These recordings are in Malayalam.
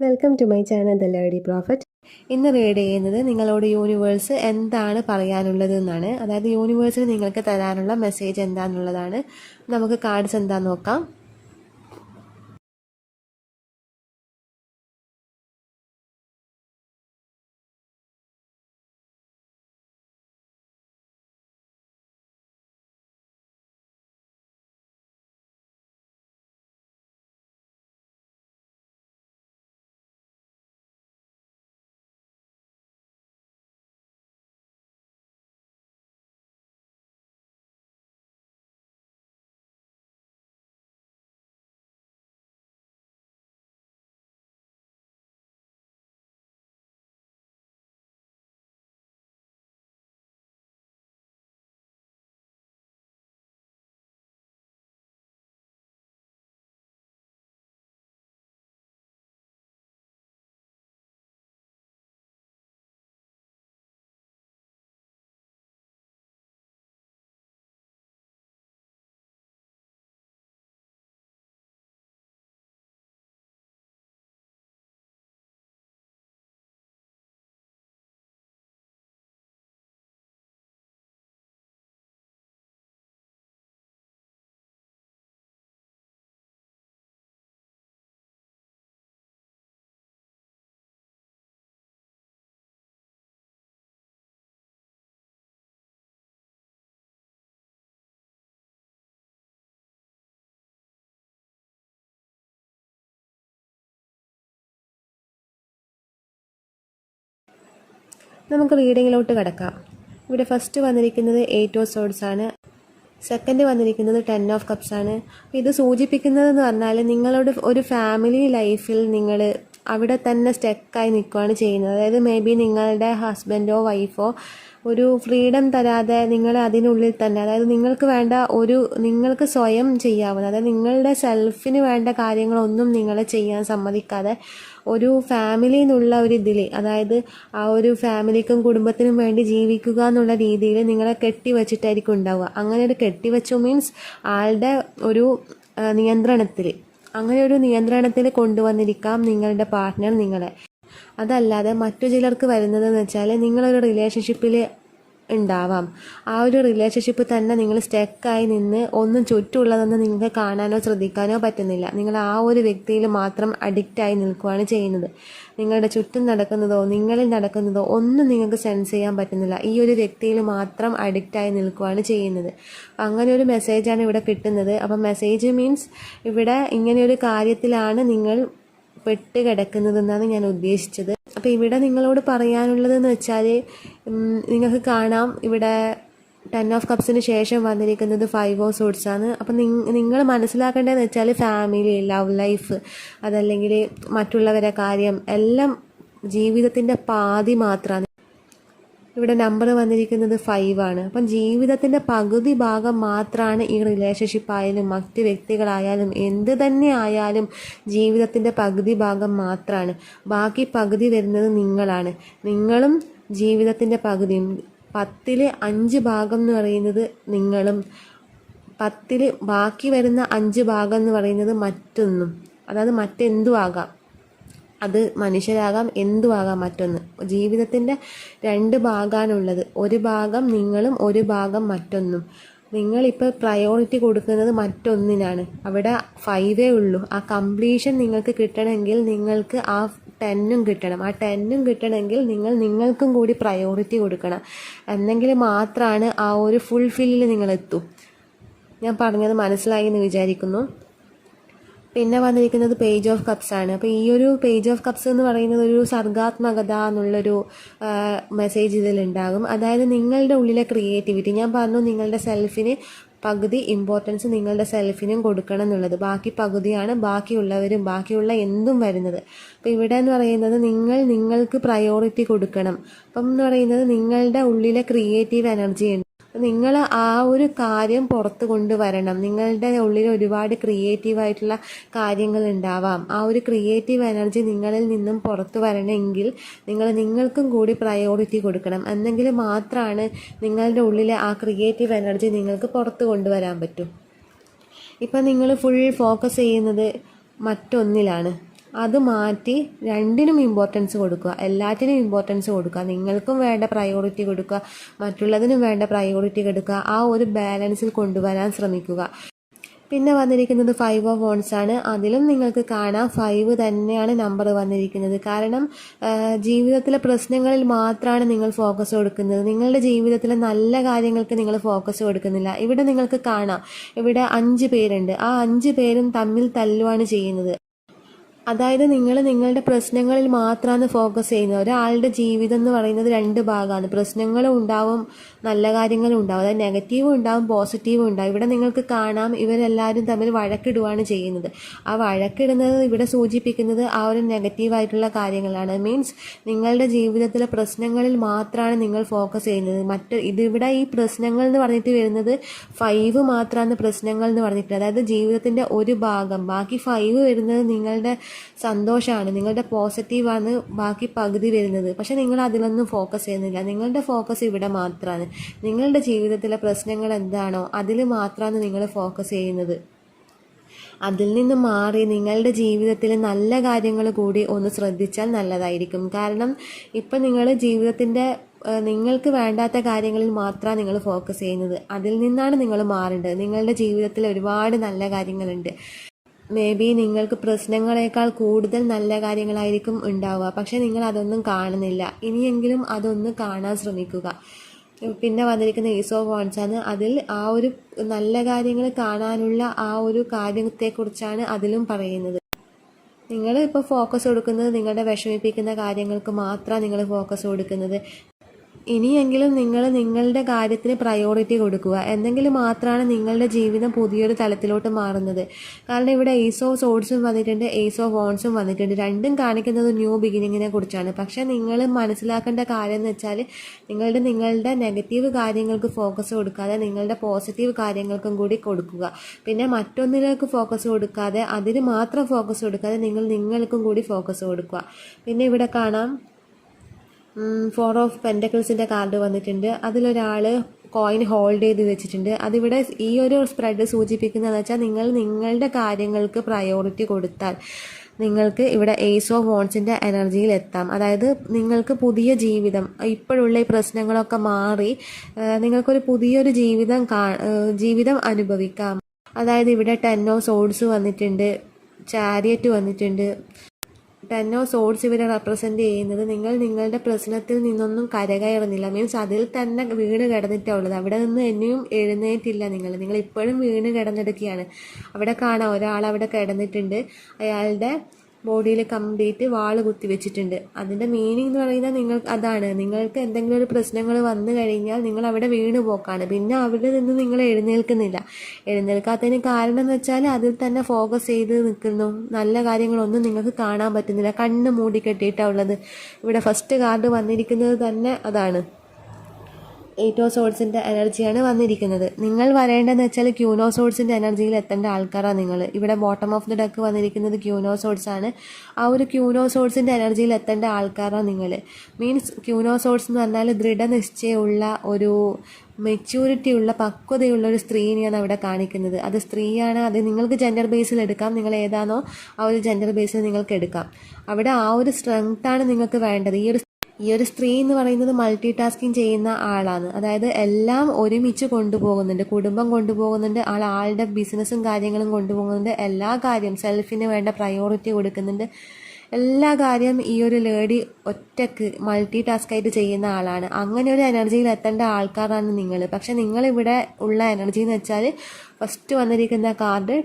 Welcome to my channel the lady prophet. ഇന്ന് റീഡ് ചെയ്യുന്നത് നിങ്ങളോട് യൂണിവേഴ്സ് എന്താണ് പറയാനുള്ളത് എന്നാണ്. അതായത് യൂണിവേഴ്സിന് നിങ്ങൾക്ക് തരാനുള്ള മെസ്സേജ് എന്താണെന്നുള്ളതാണ്. നമുക്ക് കാർഡ്സ് എന്താന്ന് നോക്കാം. നമുക്ക് റീഡിങ്ങിലോട്ട് കിടക്കാം. ഇവിടെ ഫസ്റ്റ് വന്നിരിക്കുന്നത് 8 ഓഫ് സോർഡ്സ് ആണ്. സെക്കൻഡ് വന്നിരിക്കുന്നത് 10 ഓഫ് കപ്സ് ആണ്. ഇത് സൂചിപ്പിക്കുന്നതെന്ന് പറഞ്ഞാൽ നിങ്ങളുടെ ഒരു ഫാമിലി ലൈഫിൽ നിങ്ങൾ അവിടെ തന്നെ സ്റ്റക്കായി നിൽക്കുകയാണ് ചെയ്യുന്നത്. അതായത് മേ ബി നിങ്ങളുടെ ഹസ്ബൻഡോ വൈഫോ ഒരു ഫ്രീഡം തരാതെ നിങ്ങൾ അതിനുള്ളിൽ തന്നെ, അതായത് നിങ്ങൾക്ക് വേണ്ട നിങ്ങൾക്ക് സ്വയം ചെയ്യാവുന്ന, അതായത് നിങ്ങളുടെ സെൽഫിന് വേണ്ട കാര്യങ്ങളൊന്നും നിങ്ങളെ ചെയ്യാൻ സമ്മതിക്കാതെ ഒരു ഫാമിലി എന്നുള്ള ഒരു ഇതിൽ, അതായത് ആ ഒരു ഫാമിലിക്കും കുടുംബത്തിനും വേണ്ടി ജീവിക്കുക എന്നുള്ള രീതിയിൽ നിങ്ങളെ കെട്ടിവെച്ചിട്ടായിരിക്കും ഉണ്ടാവുക. അങ്ങനെ ഒരു കെട്ടിവെച്ചു മീൻസ് ആളുടെ ഒരു നിയന്ത്രണത്തിൽ, അങ്ങനെ ഒരു നിയന്ത്രണത്തിൽ കൊണ്ടുവന്നിരിക്കാം നിങ്ങളുടെ പാർട്ട്ണർ നിങ്ങളെ. അതല്ലാതെ മറ്റു ചിലർക്ക് വരുന്നതെന്ന് വെച്ചാൽ നിങ്ങളൊരു റിലേഷൻഷിപ്പിൽ ഉണ്ടാവാം. ആ ഒരു റിലേഷൻഷിപ്പ് തന്നെ നിങ്ങൾ സ്റ്റക്കായി നിന്ന് ഒന്നും ചുറ്റുമുള്ളതൊന്നും നിങ്ങൾക്ക് കാണാനോ ശ്രദ്ധിക്കാനോ പറ്റുന്നില്ല. നിങ്ങൾ ആ ഒരു വ്യക്തിയിൽ മാത്രം അഡിക്റ്റായി നിൽക്കുകയാണ് ചെയ്യുന്നത്. നിങ്ങളുടെ ചുറ്റും നടക്കുന്നതോ നിങ്ങളിൽ നടക്കുന്നതോ ഒന്നും നിങ്ങൾക്ക് സെൻസ് ചെയ്യാൻ പറ്റുന്നില്ല. ഈ ഒരു വ്യക്തിയിൽ മാത്രം അഡിക്റ്റായി നിൽക്കുകയാണ് ചെയ്യുന്നത്. അങ്ങനെ ഒരു മെസ്സേജാണ് ഇവിടെ കിട്ടുന്നത്. അപ്പം മെസ്സേജ് മീൻസ് ഇവിടെ ഇങ്ങനെയൊരു കാര്യത്തിലാണ് നിങ്ങൾ പെട്ട് കിടക്കുന്നതെന്നാണ് ഞാൻ ഉദ്ദേശിച്ചത്. അപ്പോൾ ഇവിടെ നിങ്ങളോട് പറയാനുള്ളതെന്ന് വെച്ചാൽ നിങ്ങൾക്ക് കാണാം ഇവിടെ 10 ഓഫ് കപ്സിന് ശേഷം വന്നിരിക്കുന്നത് 5 ഓഫ് സോർഡ്സ് ആണ്. അപ്പം നിങ്ങൾ മനസ്സിലാക്കേണ്ടതെന്ന് വെച്ചാൽ ഫാമിലി, ലവ് ലൈഫ്, അതല്ലെങ്കിൽ മറ്റുള്ളവരെ കാര്യം എല്ലാം ജീവിതത്തിൻ്റെ പാതി മാത്രമാണ്. ഇവിടെ നമ്പർ വന്നിരിക്കുന്നത് 5 ആണ്. അപ്പം ജീവിതത്തിൻ്റെ പകുതി ഭാഗം മാത്രമാണ് ഈ റിലേഷൻഷിപ്പ് ആയാലും മറ്റ് വ്യക്തികളായാലും എന്ത് തന്നെ ആയാലും ജീവിതത്തിൻ്റെ പകുതി ഭാഗം മാത്രമാണ്. ബാക്കി പകുതി വരുന്നത് നിങ്ങളാണ്. നിങ്ങളും ജീവിതത്തിൻ്റെ പകുതിയും. 10ൽ 5 ഭാഗം എന്ന് പറയുന്നത് നിങ്ങളും, 10ൽ ബാക്കി വരുന്ന 5 ഭാഗം എന്ന് പറയുന്നത് മറ്റൊന്നും, അതായത് മറ്റെന്തും ആകാം. അത് മനുഷ്യരാകാം, എന്തുമാകാം. മറ്റൊന്ന് ജീവിതത്തിൻ്റെ 2 ഭാഗമാണുള്ളത്. ഒരു ഭാഗം നിങ്ങളും ഒരു ഭാഗം മറ്റൊന്നും. നിങ്ങളിപ്പോൾ പ്രയോറിറ്റി കൊടുക്കുന്നത് മറ്റൊന്നിനാണ്. അവിടെ 5 ഉള്ളൂ. ആ കംപ്ലീഷൻ നിങ്ങൾക്ക് കിട്ടണമെങ്കിൽ നിങ്ങൾക്ക് ആ 10ഉം കിട്ടണം. ആ 10ഉം കിട്ടണമെങ്കിൽ നിങ്ങൾക്കും കൂടി പ്രയോറിറ്റി കൊടുക്കണം. എന്നെങ്കിൽ മാത്രമാണ് ആ ഒരു ഫുൾഫില്ലിൽ നിങ്ങളെത്തൂ. ഞാൻ പറഞ്ഞത് മനസ്സിലായി എന്ന് വിചാരിക്കുന്നു. പിന്നെ വന്നിരിക്കുന്നത് പേജ് ഓഫ് കപ്സ് ആണ്. അപ്പോൾ ഈ ഒരു പേജ് ഓഫ് കപ്സ് എന്ന് പറയുന്നത് ഒരു സർഗാത്മകത എന്നുള്ളൊരു മെസ്സേജ് ഇതിലുണ്ടാകും. അതായത് നിങ്ങളുടെ ഉള്ളിലെ ക്രിയേറ്റിവിറ്റി, ഞാൻ പറഞ്ഞു നിങ്ങളുടെ സെൽഫിന് പകുതി ഇമ്പോർട്ടൻസ് നിങ്ങളുടെ സെൽഫിനും കൊടുക്കണം എന്നുള്ളത്. ബാക്കി പകുതിയാണ് ബാക്കിയുള്ളവരും ബാക്കിയുള്ള എന്തും വരുന്നത്. അപ്പോൾ ഇവിടെ എന്ന് പറയുന്നത് നിങ്ങൾക്ക് പ്രയോറിറ്റി കൊടുക്കണം. അപ്പം എന്ന് പറയുന്നത് നിങ്ങളുടെ ഉള്ളിലെ ക്രിയേറ്റീവ് എനർജി ഉണ്ട്. നിങ്ങൾ ആ ഒരു കാര്യം പുറത്ത് കൊണ്ടുവരണം. നിങ്ങളുടെ ഉള്ളിൽ ഒരുപാട് ക്രിയേറ്റീവായിട്ടുള്ള കാര്യങ്ങൾ ഉണ്ടാവാം. ആ ഒരു ക്രിയേറ്റീവ് എനർജി നിങ്ങളിൽ നിന്നും പുറത്തു വരണമെങ്കിൽ നിങ്ങൾക്കും കൂടി പ്രയോറിറ്റി കൊടുക്കണം. എന്നെങ്കിൽ മാത്രമാണ് നിങ്ങളുടെ ഉള്ളിലെ ആ ക്രിയേറ്റീവ് എനർജി നിങ്ങൾക്ക് പുറത്ത് കൊണ്ടുവരാൻ പറ്റും. ഇപ്പം നിങ്ങൾ ഫുൾ ഫോക്കസ് ചെയ്യുന്നത് മറ്റൊന്നിലാണ്. അത് മാറ്റി രണ്ടിനും ഇമ്പോർട്ടൻസ് കൊടുക്കുക, എല്ലാറ്റിനും ഇമ്പോർട്ടൻസ് കൊടുക്കുക. നിങ്ങൾക്കും വേണ്ട പ്രയോറിറ്റി കൊടുക്കുക, മറ്റുള്ളതിനും വേണ്ട പ്രയോറിറ്റി കൊടുക്കുക. ആ ഒരു ബാലൻസിൽ കൊണ്ടുവരാൻ ശ്രമിക്കുക. പിന്നെ വന്നിരിക്കുന്നത് 5 ഓഫ് വോൺസ് ആണ്. അതിലും നിങ്ങൾക്ക് കാണാം 5 തന്നെയാണ് നമ്പർ വന്നിരിക്കുന്നത്. കാരണം ജീവിതത്തിലെ പ്രശ്നങ്ങളിൽ മാത്രമാണ് നിങ്ങൾ ഫോക്കസ് കൊടുക്കുന്നത്. നിങ്ങളുടെ ജീവിതത്തിലെ നല്ല കാര്യങ്ങൾക്ക് നിങ്ങൾ ഫോക്കസ് കൊടുക്കുന്നില്ല. ഇവിടെ നിങ്ങൾക്ക് കാണാം, ഇവിടെ 5 പേരുണ്ട്. ആ 5 പേരും തമ്മിൽ തല്ലുവാണ് ചെയ്യുന്നത്. അതായത് നിങ്ങൾ നിങ്ങളുടെ പ്രശ്നങ്ങളിൽ മാത്രമാണ് ഫോക്കസ് ചെയ്യുന്നത്. ഒരാളുടെ ജീവിതം എന്ന് പറയുന്നത് 2 ഭാഗമാണ്. പ്രശ്നങ്ങളും ഉണ്ടാവും, നല്ല കാര്യങ്ങളും ഉണ്ടാവും. അതായത് നെഗറ്റീവും ഉണ്ടാവും, പോസിറ്റീവും ഉണ്ടാവും. ഇവിടെ നിങ്ങൾക്ക് കാണാം, ഇവരെല്ലാവരും തമ്മിൽ വഴക്കിടുവാണ് ചെയ്യുന്നത്. ആ വഴക്കിടുന്നത് ഇവിടെ സൂചിപ്പിക്കുന്നത് ആ ഒരു നെഗറ്റീവായിട്ടുള്ള കാര്യങ്ങളാണ്. മീൻസ് നിങ്ങളുടെ ജീവിതത്തിലെ പ്രശ്നങ്ങളിൽ മാത്രമാണ് നിങ്ങൾ ഫോക്കസ് ചെയ്യുന്നത്. ഇതിവിടെ ഈ പ്രശ്നങ്ങൾ എന്ന് പറഞ്ഞിട്ട് വരുന്നത് 5 മാത്രമാണ് പ്രശ്നങ്ങൾ എന്ന് പറഞ്ഞിട്ട്. അതായത് ജീവിതത്തിൻ്റെ ഒരു ഭാഗം, ബാക്കി 5 വരുന്നത് നിങ്ങളുടെ സന്തോഷമാണ്, നിങ്ങളുടെ പോസിറ്റീവാണ് ബാക്കി പകുതി വരുന്നത്. പക്ഷെ നിങ്ങൾ അതിലൊന്നും ഫോക്കസ് ചെയ്യുന്നില്ല. നിങ്ങളുടെ ഫോക്കസ് ഇവിടെ മാത്രമാണ്. നിങ്ങളുടെ ജീവിതത്തിലെ പ്രശ്നങ്ങൾ എന്താണോ അതിൽ മാത്രമാണ് നിങ്ങൾ ഫോക്കസ് ചെയ്യുന്നത്. അതിൽ നിന്ന് മാറി നിങ്ങളുടെ ജീവിതത്തിൽ നല്ല കാര്യങ്ങൾ കൂടി ഒന്ന് ശ്രദ്ധിച്ചാൽ നല്ലതായിരിക്കും. കാരണം ഇപ്പം നിങ്ങൾ ജീവിതത്തിൻ്റെ നിങ്ങൾക്ക് വേണ്ടാത്ത കാര്യങ്ങളിൽ മാത്രമാണ് നിങ്ങൾ ഫോക്കസ് ചെയ്യുന്നത്. അതിൽ നിന്നാണ് നിങ്ങൾ മാറേണ്ടത്. നിങ്ങളുടെ ജീവിതത്തിൽ ഒരുപാട് നല്ല കാര്യങ്ങളുണ്ട്. മേ ബി നിങ്ങൾക്ക് പ്രശ്നങ്ങളെക്കാൾ കൂടുതൽ നല്ല കാര്യങ്ങളായിരിക്കും ഉണ്ടാവുക. പക്ഷെ നിങ്ങൾ അതൊന്നും കാണുന്നില്ല. ഇനിയെങ്കിലും അതൊന്ന് കാണാൻ ശ്രമിക്കുക. പിന്നെ വന്നിരിക്കുന്ന ഏസ് ഓഫ് വാൻഡ്സ് ആണ്. അതിൽ ആ ഒരു നല്ല കാര്യങ്ങൾ കാണാനുള്ള ആ ഒരു കാര്യത്തെക്കുറിച്ചാണ് അതിലും പറയുന്നത്. നിങ്ങൾ ഇപ്പോൾ ഫോക്കസ് കൊടുക്കുന്നത് നിങ്ങളുടെ വിഷമിപ്പിക്കുന്ന കാര്യങ്ങൾക്ക് മാത്രമാണ് നിങ്ങൾ ഫോക്കസ് കൊടുക്കുന്നത്. ഇനിയെങ്കിലും നിങ്ങൾ നിങ്ങളുടെ കാര്യത്തിന് പ്രയോറിറ്റി കൊടുക്കുക. എന്നെങ്കിൽ മാത്രമാണ് നിങ്ങളുടെ ജീവിതം പുതിയൊരു തലത്തിലോട്ട് മാറുന്നത്. കാരണം ഇവിടെ ഏസ് ഓഫ് സോഡ്സും വന്നിട്ടുണ്ട്, ഏസ് ഓഫ് വോൺസും വന്നിട്ടുണ്ട്. രണ്ടും കാണിക്കുന്നത് ന്യൂ ബിഗിനിങ്ങിനെ കുറിച്ചാണ്. പക്ഷേ നിങ്ങൾ മനസ്സിലാക്കേണ്ട കാര്യം എന്ന് വെച്ചാൽ നിങ്ങളുടെ നെഗറ്റീവ് കാര്യങ്ങൾക്ക് ഫോക്കസ് കൊടുക്കാതെ നിങ്ങളുടെ പോസിറ്റീവ് കാര്യങ്ങൾക്കും കൂടി കൊടുക്കുക. പിന്നെ മറ്റൊന്നിലേക്ക് ഫോക്കസ് കൊടുക്കാതെ, അതിന് മാത്രം ഫോക്കസ് കൊടുക്കാതെ നിങ്ങൾക്കും കൂടി ഫോക്കസ് കൊടുക്കുക. പിന്നെ ഇവിടെ കാണാം 4 ഓഫ് പെൻറ്റക്കിൾസിൻ്റെ കാർഡ് വന്നിട്ടുണ്ട്. അതിലൊരാൾ കോയിൻ ഹോൾഡ് ചെയ്ത് വെച്ചിട്ടുണ്ട്. അതിവിടെ ഈ ഒരു സ്പ്രെഡ് സൂചിപ്പിക്കുന്നതെന്ന് വെച്ചാൽ നിങ്ങളുടെ കാര്യങ്ങൾക്ക് പ്രയോറിറ്റി കൊടുത്താൽ നിങ്ങൾക്ക് ഇവിടെ ഏസ് ഓഫ് വോൺസിൻ്റെ എനർജിയിൽ എത്താം. അതായത് നിങ്ങൾക്ക് പുതിയ ജീവിതം, ഇപ്പോഴുള്ള ഈ പ്രശ്നങ്ങളൊക്കെ മാറി നിങ്ങൾക്കൊരു പുതിയൊരു ജീവിതം അനുഭവിക്കാം. അതായത് ഇവിടെ 10 ഓഫ് സോഡ്സ് വന്നിട്ടുണ്ട്, ചാരിയറ്റ് വന്നിട്ടുണ്ട്. 10 ഓഫ് സോഡ്സ് ഇവിടെ റെപ്രസെൻ്റ് ചെയ്യുന്നത് നിങ്ങളുടെ പ്രശ്നത്തിൽ നിന്നൊന്നും കരകയറുന്നില്ല. മീൻസ് അതിൽ തന്നെ വീണ് കിടന്നിട്ടാണ് ഉള്ളത്. അവിടെ നിന്ന് ഇനിയും എഴുന്നേറ്റില്ല. നിങ്ങൾ ഇപ്പോഴും വീണ് കിടന്നെടുക്കുകയാണ്. അവിടെ കാണാം, ഒരാൾ അവിടെ കിടന്നിട്ടുണ്ട്. അയാളുടെ ബോഡിയിൽ കംപ്ലീറ്റ് വാള് കുത്തി വെച്ചിട്ടുണ്ട്. അതിൻ്റെ മീനിങ് എന്ന് പറയുന്നത് അതാണ്, നിങ്ങൾക്ക് എന്തെങ്കിലും ഒരു പ്രശ്നങ്ങൾ വന്നു കഴിഞ്ഞാൽ നിങ്ങൾ അവിടെ വീണ് പോക്കാണ്. പിന്നെ അവിടെ നിന്ന് നിങ്ങൾ എഴുന്നേൽക്കാത്തതിന് കാരണം എന്ന് വെച്ചാൽ അതിൽ തന്നെ ഫോക്കസ് ചെയ്ത് നിൽക്കുന്നു. നല്ല കാര്യങ്ങളൊന്നും നിങ്ങൾക്ക് കാണാൻ പറ്റുന്നില്ല. കണ്ണ് മൂടിക്കെട്ടിയിട്ടാണ് ഉള്ളത്. ഇവിടെ ഫസ്റ്റ് കാർഡ് വന്നിരിക്കുന്നത് തന്നെ അതാണ്. 8 ഓഫ് സോഡ്സിൻ്റെ എനർജിയാണ് വന്നിരിക്കുന്നത്. നിങ്ങൾ വരേണ്ടതെന്ന് വെച്ചാൽ ക്യൂൻ ഓഫ് സോഡ്സിൻ്റെ എനർജിയിൽ എത്തേണ്ട ആൾക്കാരാണ് നിങ്ങൾ. ഇവിടെ ബോട്ടം ഓഫ് ദി ഡെക്ക് വന്നിരിക്കുന്നത് ക്യൂൻ ഓഫ് സോഡ്സ് ആണ്. ആ ഒരു ക്യൂൻ ഓഫ് സോഡ്സിൻ്റെ എനർജിയിൽ എത്തേണ്ട ആൾക്കാരാണ് നിങ്ങൾ. മീൻസ് ക്യൂൻ ഓഫ് സോഡ്സ് എന്ന് പറഞ്ഞാൽ ദൃഢനിശ്ചയമുള്ള ഒരു മെച്യൂരിറ്റി ഉള്ള പക്വതയുള്ള ഒരു സ്ത്രീനെയാണ് അവിടെ കാണിക്കുന്നത്. അത് സ്ത്രീയാണ്. അത് നിങ്ങൾക്ക് ജെൻഡർ ബേസിൽ എടുക്കാം. നിങ്ങൾ ഏതാണോ ആ ഒരു ജെൻഡർ ബേസിൽ നിങ്ങൾക്ക് എടുക്കാം. അവിടെ ആ ഒരു സ്ട്രെങ്ത്താണ് നിങ്ങൾക്ക് വേണ്ടത്. ഈ ഒരു സ്ത്രീ എന്ന് പറയുന്നത് മൾട്ടി ടാസ്കിങ് ചെയ്യുന്ന ആളാണ്. അതായത് എല്ലാം ഒരുമിച്ച് കൊണ്ടുപോകുന്നുണ്ട്. കുടുംബം കൊണ്ടുപോകുന്നുണ്ട്, ആളുടെ ബിസിനസ്സും കാര്യങ്ങളും കൊണ്ടുപോകുന്നുണ്ട്. എല്ലാ കാര്യം സെൽഫിന് വേണ്ട പ്രയോറിറ്റി കൊടുക്കുന്നുണ്ട്. എല്ലാ കാര്യം ഈ ഒരു ലേഡി ഒറ്റക്ക് മൾട്ടി ടാസ്കായിട്ട് ചെയ്യുന്ന ആളാണ്. അങ്ങനെ ഒരു എനർജിയിൽ എത്തേണ്ട ആൾക്കാരാണ് നിങ്ങൾ. പക്ഷെ നിങ്ങളിവിടെ ഉള്ള എനർജി എന്ന് വെച്ചാൽ ഫസ്റ്റ് വന്നിരിക്കുന്ന കാർഡ്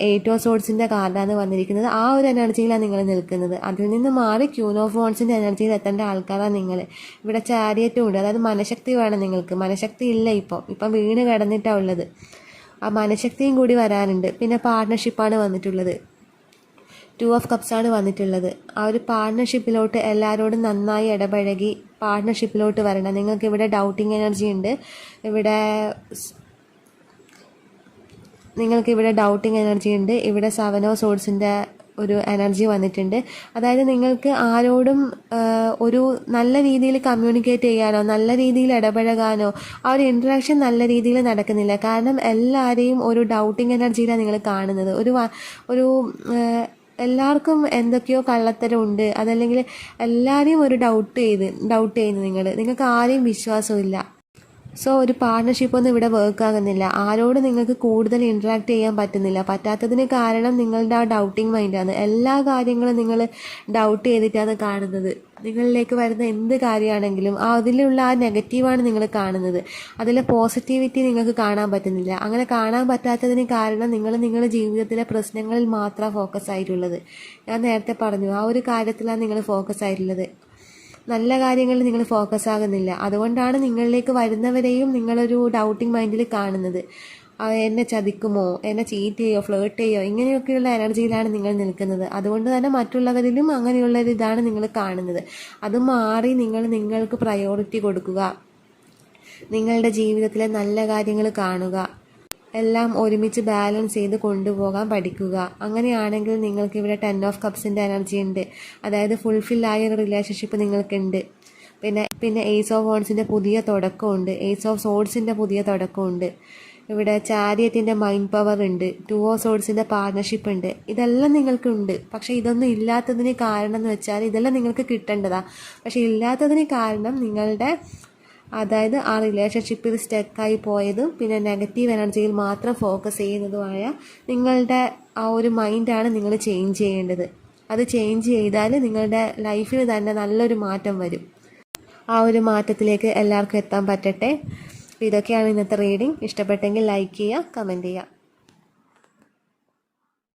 8 ഓഫ് സോഡ്സിൻ്റെ കാർഡാണ് വന്നിരിക്കുന്നത്. ആ ഒരു എനർജിയിലാണ് നിങ്ങൾ നിൽക്കുന്നത്. അതിൽ നിന്ന് മാറി ക്യൂൻ ഓഫ് വോൺസിൻ്റെ എനർജിയിൽ എത്തേണ്ട ആൾക്കാരാണ് നിങ്ങൾ. ഇവിടെ ചാരിയറ്റും ഉണ്ട്. അതായത് മനഃശക്തി വേണം നിങ്ങൾക്ക്. മനഃശക്തി ഇല്ല. ഇപ്പം വീണ് കിടന്നിട്ടാണ് ഉള്ളത്. ആ മനഃശക്തിയും കൂടി വരാനുണ്ട്. പിന്നെ പാർട്ട്ണർഷിപ്പാണ് വന്നിട്ടുള്ളത്. 2 ഓഫ് കപ്സ് ആണ് വന്നിട്ടുള്ളത്. ആ ഒരു പാർട്ട്ണർഷിപ്പിലോട്ട് എല്ലാവരോടും നന്നായി ഇടപഴകി പാർട്ട്ണർഷിപ്പിലോട്ട് വരണം. നിങ്ങൾക്ക് ഇവിടെ ഡൗട്ടിങ് എനർജി ഉണ്ട്. നിങ്ങൾക്ക് ഇവിടെ ഡൗട്ടിങ് എനർജി ഉണ്ട്. ഇവിടെ 7 ഓഫ് സോഡ്സിൻ്റെ ഒരു എനർജി വന്നിട്ടുണ്ട്. അതായത് നിങ്ങൾക്ക് ആരോടും ഒരു നല്ല രീതിയിൽ കമ്മ്യൂണിക്കേറ്റ് ചെയ്യാനോ നല്ല രീതിയിൽ ഇടപഴകാനോ ആ ഒരു ഇൻട്രാക്ഷൻ നല്ല രീതിയിൽ നടക്കുന്നില്ല. കാരണം എല്ലാവരെയും ഒരു ഡൗട്ടിങ് എനർജിയിലാണ് നിങ്ങൾ കാണുന്നത്. ഒരു എല്ലാവർക്കും എന്തൊക്കെയോ കള്ളത്തരമുണ്ട്, അതല്ലെങ്കിൽ എല്ലാവരെയും ഒരു ഡൗട്ട് ചെയ്യുന്നു നിങ്ങൾക്ക് ആരെയും വിശ്വാസമില്ല. സോ ഒരു പാർട്ട്ണർഷിപ്പൊന്നും ഇവിടെ വർക്ക് ആകുന്നില്ല. ആരോട് നിങ്ങൾക്ക് കൂടുതൽ ഇൻട്രാക്ട് ചെയ്യാൻ പറ്റാത്തതിന് കാരണം നിങ്ങളുടെ ആ ഡൗട്ടിങ് മൈൻഡാണ്. എല്ലാ കാര്യങ്ങളും നിങ്ങൾ ഡൗട്ട് ചെയ്തിട്ടാണ് കാണുന്നത്. നിങ്ങളിലേക്ക് വരുന്ന എന്ത് കാര്യമാണെങ്കിലും അതിലുള്ള ആ നെഗറ്റീവാണ് നിങ്ങൾ കാണുന്നത്. അതിലെ പോസിറ്റിവിറ്റി നിങ്ങൾക്ക് കാണാൻ പറ്റുന്നില്ല. അങ്ങനെ കാണാൻ പറ്റാത്തതിന് കാരണം നിങ്ങളുടെ ജീവിതത്തിലെ പ്രശ്നങ്ങളിൽ മാത്രമാണ് ഫോക്കസ് ആയിട്ടുള്ളത്. ഞാൻ നേരത്തെ പറഞ്ഞു, ആ ഒരു കാര്യത്തിലാണ് നിങ്ങൾ ഫോക്കസ് ആയിട്ടുള്ളത്. നല്ല കാര്യങ്ങളിൽ നിങ്ങൾ ഫോക്കസ് ആകുന്നില്ല. അതുകൊണ്ടാണ് നിങ്ങളിലേക്ക് വരുന്നവരെയും നിങ്ങളൊരു ഡൗട്ടിങ് മൈൻഡിൽ കാണുന്നത്. എന്നെ ചതിക്കുമോ, എന്നെ ചീറ്റ് ചെയ്യോ, ഫ്ലേർട്ട് ചെയ്യോ, ഇങ്ങനെയൊക്കെയുള്ള എനർജിയിലാണ് നിങ്ങൾ നിൽക്കുന്നത്. അതുകൊണ്ട് തന്നെ മറ്റുള്ളവരിലും അങ്ങനെയുള്ളൊരിതാണ് നിങ്ങൾ കാണുന്നത്. അത് മാറി നിങ്ങൾക്ക് പ്രയോറിറ്റി കൊടുക്കുക. നിങ്ങളുടെ ജീവിതത്തിലെ നല്ല കാര്യങ്ങൾ കാണുക. എല്ലാം ഒരുമിച്ച് ബാലൻസ് ചെയ്ത് കൊണ്ടുപോകാൻ പഠിക്കുക. അങ്ങനെയാണെങ്കിൽ നിങ്ങൾക്ക് ഇവിടെ 10 ഓഫ് കപ്സിൻ്റെ എനർജി ഉണ്ട്. അതായത് ഫുൾഫില്ലായ ഒരു റിലേഷൻഷിപ്പ് നിങ്ങൾക്കുണ്ട്. പിന്നെ ഏസ് ഓഫ് വോൺസിൻ്റെ പുതിയ തുടക്കമുണ്ട്. ഏസ് ഓഫ് സോഡ്സിൻ്റെ പുതിയ തുടക്കമുണ്ട്. ഇവിടെ ചാരിയറ്റിൻ്റെ മൈൻഡ് പവർ ഉണ്ട്. 2 ഓഫ് സോഡ്സിൻ്റെ പാർട്ട്ണർഷിപ്പ് ഉണ്ട്. ഇതെല്ലാം നിങ്ങൾക്കുണ്ട്. പക്ഷേ ഇതൊന്നും ഇല്ലാത്തതിന് കാരണം എന്ന് വെച്ചാൽ ഇതെല്ലാം നിങ്ങൾക്ക് കിട്ടേണ്ടതാണ്. പക്ഷേ ഇല്ലാത്തതിന് കാരണം നിങ്ങളുടെ അതായത് ആ റിലേഷൻഷിപ്പിൽ സ്റ്റക്കായി പോയതും പിന്നെ നെഗറ്റീവ് എനർജിയിൽ മാത്രം ഫോക്കസ് ചെയ്യുന്നതുമായ നിങ്ങളുടെ ആ ഒരു മൈൻഡാണ് നിങ്ങൾ ചേഞ്ച് ചെയ്യേണ്ടത്. അത് ചേഞ്ച് ചെയ്താൽ നിങ്ങളുടെ ലൈഫിൽ തന്നെ നല്ലൊരു മാറ്റം വരും. ആ ഒരു മാറ്റത്തിലേക്ക് എല്ലാവർക്കും എത്താൻ പറ്റട്ടെ. ഇതൊക്കെയാണ് ഇന്നത്തെ റീഡിംഗ്. ഇഷ്ടപ്പെട്ടെങ്കിൽ ലൈക്ക് ചെയ്യുക, കമൻറ്റ് ചെയ്യുക.